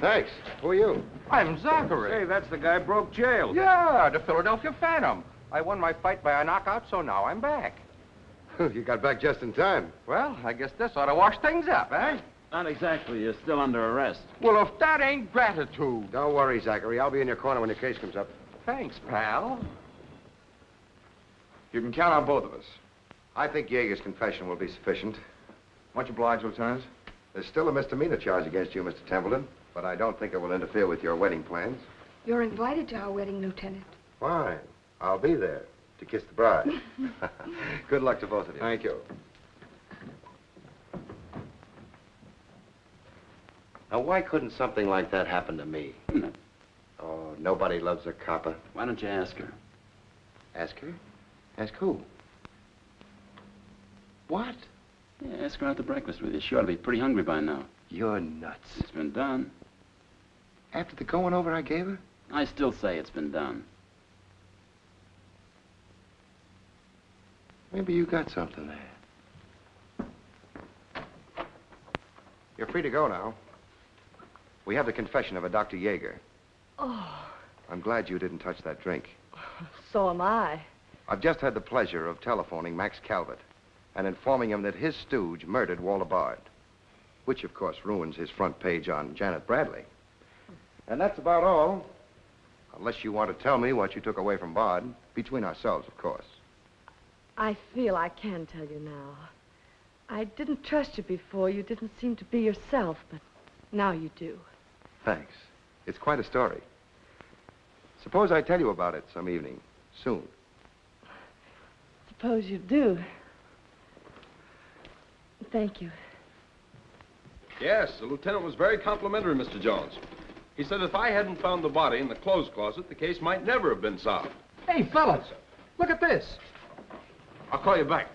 Speaker 6: Thanks. Who are you?
Speaker 21: I'm Zachary.
Speaker 12: Hey, that's the guy broke jail.
Speaker 21: Yeah, the Philadelphia Phantom. I won my fight by a knockout, so now I'm back.
Speaker 6: You got back just in time.
Speaker 21: Well, I guess this ought to wash things up, eh?
Speaker 7: Not exactly. You're still under arrest.
Speaker 21: Well, if that ain't gratitude.
Speaker 6: Don't worry, Zachary. I'll be in your corner when your case comes up.
Speaker 21: Thanks, pal.
Speaker 19: You can count on both of us.
Speaker 6: I think Yeager's confession will be sufficient.
Speaker 19: Much obliged, Lieutenant.
Speaker 6: There's still a misdemeanor charge against you, Mr. Templeton, but I don't think it will interfere with your wedding plans.
Speaker 18: You're invited to our wedding, Lieutenant.
Speaker 6: Fine. I'll be there to kiss the bride. Good luck to both of you.
Speaker 19: Thank you.
Speaker 6: Now, why couldn't something like that happen to me? Oh, nobody loves a copper.
Speaker 7: Why don't you ask her?
Speaker 6: Ask her? Ask who? What?
Speaker 7: Yeah, ask her out to breakfast with you. She ought to be pretty hungry by now.
Speaker 6: You're nuts.
Speaker 7: It's been done.
Speaker 6: After the going over I gave her?
Speaker 7: I still say it's been done.
Speaker 6: Maybe you got something there. You're free to go now. We have the confession of a Dr. Yeager.
Speaker 13: Oh,
Speaker 6: I'm glad you didn't touch that drink.
Speaker 13: so am I.
Speaker 6: I've just had the pleasure of telephoning Max Calvert and informing him that his stooge murdered Walter Bard, which, of course, ruins his front page on Janet Bradley. And that's about all. Unless you want to tell me what you took away from Bard, between ourselves, of course.
Speaker 13: I feel I can tell you now. I didn't trust you before. You didn't seem to be yourself, but now you do.
Speaker 6: Thanks. It's quite a story. Suppose I tell you about it some evening, soon.
Speaker 13: Suppose you do. Thank you.
Speaker 12: Yes, the lieutenant was very complimentary, Mr. Jones. He said if I hadn't found the body in the clothes closet, the case might never have been solved.
Speaker 3: Hey, fellas, look at this.
Speaker 12: I'll call you back.